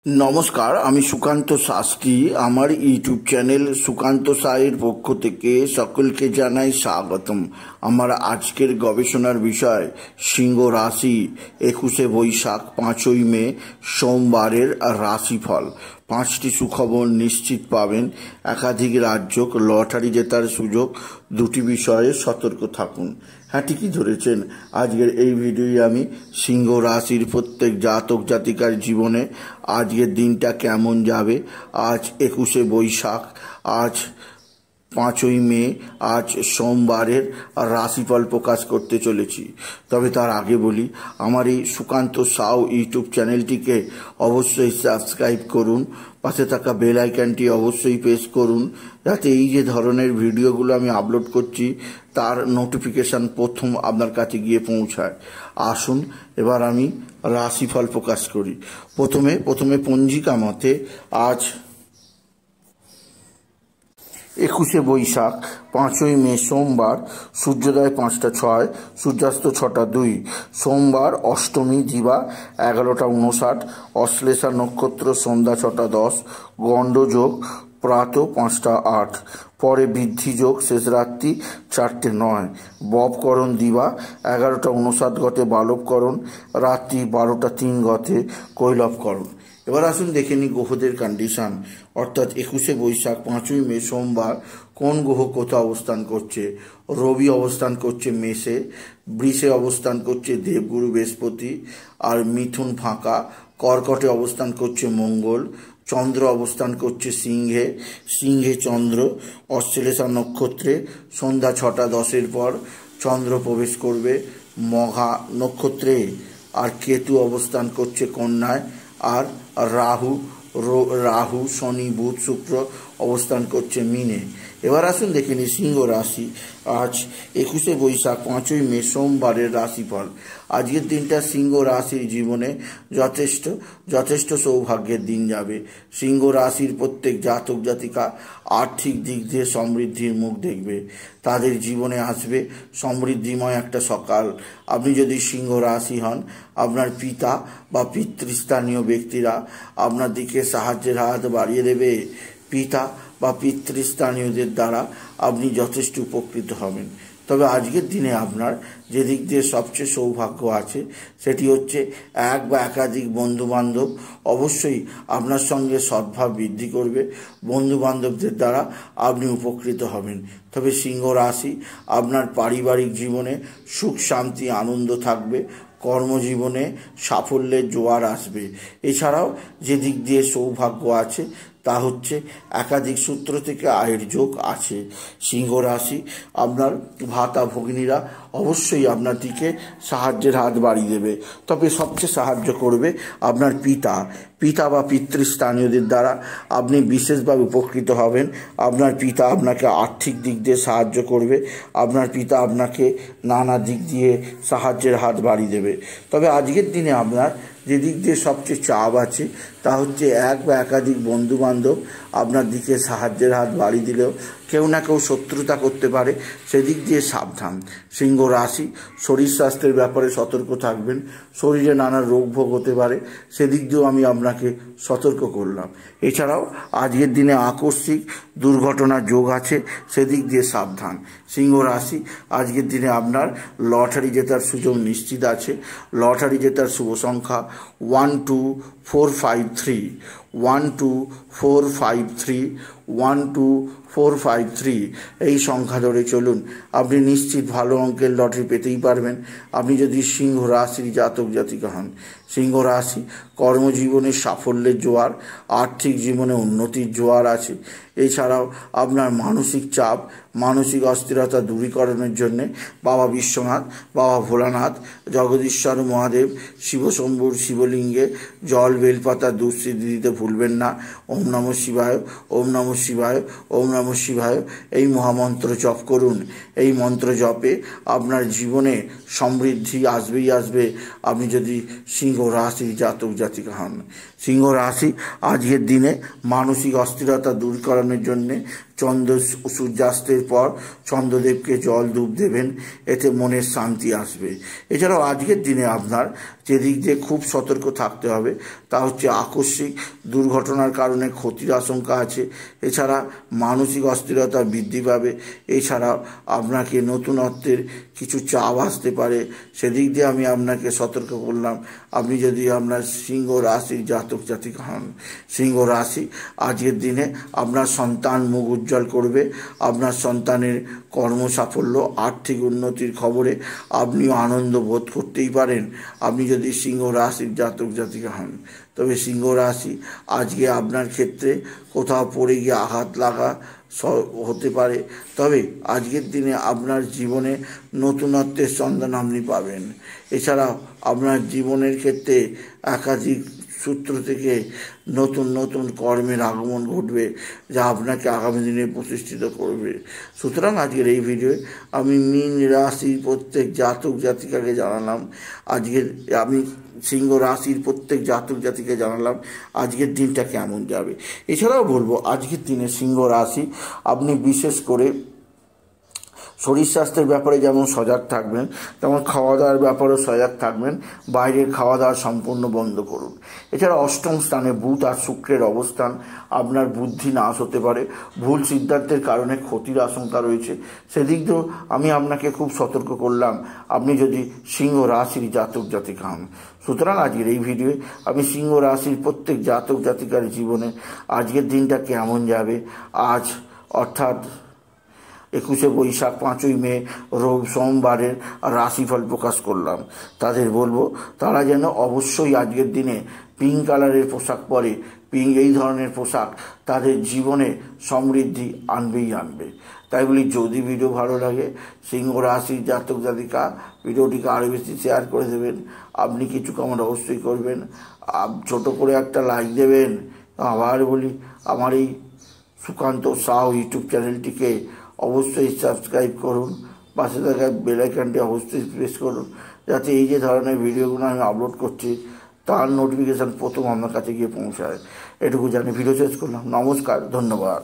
নমস্কার, আমি সুকান্ত শাস্ত্রী। আমার ইউটিউব চ্যানেল সুকান্ত সাইয়ের পক্ষ থেকে সকলকে জানাই স্বাগতম। আমার আজকের গবেষণার বিষয় সিংহ রাশি, 21শে বৈশাখ 5ই মে সোমবারের রাশিফল। 5টি সুখবর নিশ্চিত পাবেন, একাধিক রাজ্য, লটারি জেতার সুযোগ, 2টি বিষয়ে সতর্ক থাকুন। হ্যাঁ, ঠিকই ধরেছেন। আজকের এই ভিডিওয়ে আমি সিংহ রাশির প্রত্যেক জাতক জাতিকার জীবনে আজকের দিনটা কেমন যাবে, আজ 21শে বৈশাখ, আজ 5ই মে, আজ সোমবারের রাশিফল প্রকাশ করতে চলেছি। তবে তার আগে বলি, আমার এই সুকান্ত সাউ ইউটিউব চ্যানেলটিকে অবশ্যই সাবস্ক্রাইব করুন, পাশে থাকা বেল আইকনটি অবশ্যই প্রেস করুন, যাতে এই যে ধরনের ভিডিওগুলো আমি আপলোড করছি তার নোটিফিকেশান প্রথম আপনার কাছে গিয়ে পৌঁছায়। আসুন এবার আমি রাশিফল প্রকাশ করি। প্রথমে পঞ্জিকা মতে আজ 21শে বৈশাখ 5ই মে সোমবার, সূর্যোদয় 5টা 6, সূর্যাস্ত 6টা 2, সোমবার, অষ্টমী দিবা 11টা 59, অশ্লেষা নক্ষত্র সন্ধ্যা 6টা 10, গণ্ডযোগ প্রাত 5টা 8, পরে বৃদ্ধিযোগ শেষ রাত্রি 4টে 9, ববকরণ দিবা 11টা 59 গতে বালবকরণ, রাত্রি 12টা 3 গতে কৈলবকরণ। এবার আসুন দেখে নিই গ্রহদের কন্ডিশন, অর্থাৎ 21শে বৈশাখ 5ই মে সোমবার কোন গ্রহ কোথাও অবস্থান করছে। রবি অবস্থান করছে মেষে, বৃষে অবস্থান করছে দেবগুরু বৃহস্পতি, আর মিথুন ফাঁকা। কর্কটে অবস্থান করছে মঙ্গল, চন্দ্র অবস্থান করছে সিংহে চন্দ্র, অশ্লেষা নক্ষত্রে সন্ধ্যা 6টা 10 পর চন্দ্র প্রবেশ করবে মঘা নক্ষত্রে, আর কেতু অবস্থান করছে কন্যায়, আর রাহু শনি বুধ শুক্র অবস্থান করছে মিনে। এবার আসুন দেখে নিই সিংহ রাশি, আজ 21শে বৈশাখ 5ই মে সোমবারের রাশিফল। আজকের দিনটা সিংহ রাশির জীবনে যথেষ্ট সৌভাগ্যের দিন যাবে। সিংহ রাশির প্রত্যেক জাতক জাতিকা আর্থিক দিক দিয়ে সমৃদ্ধির মুখ দেখবে। তাদের জীবনে আসবে সমৃদ্ধিময় একটা সকাল। আপনি যদি সিংহ রাশি হন, আপনার পিতা বা পিতৃস্থানীয় ব্যক্তিরা আপনার দিকে সাহায্যের হাত বাড়িয়ে দেবে। পিতা বা পিতৃস্থানীয়দের দ্বারা আপনি যথেষ্ট উপকৃত হবেন। তবে আজকের দিনে আপনার যে দিক দিয়ে সবচেয়ে সৌভাগ্য আছে সেটি হচ্ছে এক বা একাধিক বন্ধুবান্ধব অবশ্যই আপনার সঙ্গে সদ্ভাব বৃদ্ধি করবে। বন্ধুবান্ধবদের দ্বারা আপনি উপকৃত হবেন। তবে সিংহ রাশি, আপনার পারিবারিক জীবনে সুখ শান্তি আনন্দ থাকবে। কর্মজীবনে সাফল্যের জোয়ার আসবে। এছাড়াও যে দিক দিয়ে সৌভাগ্য আছে তা হচ্ছে একাধিক সূত্র থেকে আয়ের যোগ আছে। সিংহ রাশি, আপনার ভাতা ভগিনীরা অবশ্যই আপনার দিকে সাহায্যের হাত বাড়িয়ে দেবে। তবে সবচেয়ে সাহায্য করবে আপনার পিতা বা পিতৃস্থানীয়দের দ্বারা আপনি বিশেষভাবে উপকৃত হবেন। আপনার পিতা আপনাকে আর্থিক দিক দিয়ে সাহায্য করবে। আপনার পিতা আপনাকে নানা দিক দিয়ে সাহায্যের হাত বাড়িয়ে দেবে। তবে আজকের দিনে আপনার যে দিক দিয়ে সবচেয়ে চাপ আছে তা হচ্ছে এক বা একাধিক বন্ধুবান্ধব আপনার দিকে সাহায্যের হাত বাড়িয়ে দিলেও কেউ না কেউ শত্রুতা করতে পারে, সেদিক দিয়ে সাবধান। সিংহ রাশি, শরীর স্বাস্থ্যের ব্যাপারে সতর্ক থাকবেন। শরীরে নানা রোগ ভোগ হতে পারে, সেদিক দিয়েও আমি আপনাকে সতর্ক করলাম। এছাড়াও আজকের দিনে আকস্মিক দুর্ঘটনার যোগ আছে, সেদিক দিয়ে সাবধান। সিংহ রাশি, আজকের দিনে আপনার লটারি জেতার সুযোগ নিশ্চিত আছে। লটারি জেতার শুভ সংখ্যা 12453, 12453, 12453 এই সংখ্যা ধরে চলুন, আপনি নিশ্চিত ভালো অঙ্কের লটারি পেতেই পারবেন, আপনি যদি সিংহ রাশির জাতক জাতিকা হন। সিংহ রাশি, কর্মজীবনে সাফল্যের জোয়ার, আর্থিক জীবনে উন্নতির জোয়ার আছে। এছাড়াও আপনার মানসিক চাপ, মানসিক অস্থিরতা দূরীকরণের জন্যে বাবা বিশ্বনাথ, বাবা ভোলানাথ, জগদীশ্বর মহাদেব, শিবশম্ভুর শিবলিঙ্গে জল বেলপাতা দুঃসিদ্ধি দিতে ভুলবেন না। ওম নমঃ শিবায়, ওম নমঃ শিবায়, ওম নমঃ শিবায় এই মহামন্ত্র জপ করুন। এই মন্ত্র জপে আপনার জীবনে সমৃদ্ধি আসবেই আসবে, আপনি যদি সিংহ রাশির জাতক জাতিকা হন। সিংহ রাশি, আজকের দিনে মানসিক অস্থিরতা দূরীকরণের জন্যে সূর্যাস্তের পর চন্দ্রদেবকে জল ধূপ দেবেন, এতে মনের শান্তি আসবে। এছাড়াও আজকের দিনে আপনার যেদিক দিয়ে খুব সতর্ক থাকতে হবে তা হচ্ছে আকস্মিক দুর্ঘটনার কারণে ক্ষতির আশঙ্কা আছে। এছাড়া মানসিক অস্থিরতা বৃদ্ধি পাবে। এছাড়া আপনাকে নতুনত্বের কিছু চাপ আসতে পারে, সেদিক দিয়ে আমি আপনাকে সতর্ক করলাম। আপনি যদি আপনার সিংহ রাশির জাতক জাতিকা হন, সিংহ রাশি আজকের দিনে আপনার সন্তান মুখ উজ্জ্বল করবে। আপনার সন্তানের কর্ম সাফল্য, আর্থিক উন্নতির খবরে আপনিও আনন্দ বোধ করতেই পারেন আপনি যদি সিংহ রাশির জাতক জাতিকা হন। তবে সিংহ রাশি আজকে আপনার ক্ষেত্রে কোথাও পড়ে গিয়ে আঘাত লাগা হতে পারে, তবে আজকের দিনে আপনার জীবনে নতুনত্বের সন্ধান আপনি পাবেন। এছাড়াও আপনার জীবনের ক্ষেত্রে একাধিক সূত্র থেকে নতুন নতুন কর্মের আগমন ঘটবে, যা আপনাকে আগামী দিনে প্রতিষ্ঠিত করবে। সুতরাং আজকের এই ভিডিওয়ে আমি মীন রাশির প্রত্যেক জাতক জাতিকাকে জানালাম, আমি সিংহ রাশির প্রত্যেক জাতক জাতিকে জানালাম আজকের দিনটা কেমন যাবে। এছাড়াও বলবো আজকের দিনে সিংহ রাশি আপনি বিশেষ করে শরীর স্বাস্থ্যের ব্যাপারে যেমন সজাগ থাকবেন, তেমন খাওয়া দাওয়ার ব্যাপারেও সজাগ থাকবেন। বাইরের খাওয়া দাওয়া সম্পূর্ণ বন্ধ করুন। এছাড়া অষ্টম স্থানে বুধ আর শুক্রের অবস্থান আপনার বুদ্ধি নাশ হতে পারে, ভুল সিদ্ধান্তের কারণে ক্ষতির আশঙ্কা রয়েছে। সেদিক দিয়েও আমি আপনাকে খুব সতর্ক করলাম আপনি যদি সিংহ রাশির জাতক জাতিকা হন। সুতরাং আজকের এই ভিডিওয়ে আমি সিংহ রাশির প্রত্যেক জাতক জাতিকার জীবনে আজকের দিনটা কেমন যাবে, আজ অর্থাৎ 21শে বৈশাখ 5ই মে সোমবারের রাশিফল প্রকাশ করলাম। তাদের বলবো তারা যেন অবশ্যই আজকের দিনে পিঙ্ক কালারের পোশাক পরে। এই ধরনের পোশাক তাদের জীবনে সমৃদ্ধি আনবেই আনবে। তাই বলি, যদি ভিডিও ভালো লাগে সিংহ রাশির জাতক জাতিকা ভিডিওটিকে আরও বেশি শেয়ার করে দেবেন। আপনি কিছু কমেন্ট অবশ্যই করবেন, ছোট করে একটা লাইক দেবেন। আবার বলি, আমার এই সুকান্ত সাউ ইউটিউব চ্যানেলটিকে অবশ্যই সাবস্ক্রাইব করুন, পাশে থাকা বেল আইকনটি অবশ্যই প্রেস করুন, যাতে এই যে ধরনের ভিডিওগুলো আমি আপলোড করছি তার নোটিফিকেশান প্রথম আমার কাছে গিয়ে পৌঁছায়। এটুকু জানি ভিডিও শেষ করলাম। নমস্কার, ধন্যবাদ।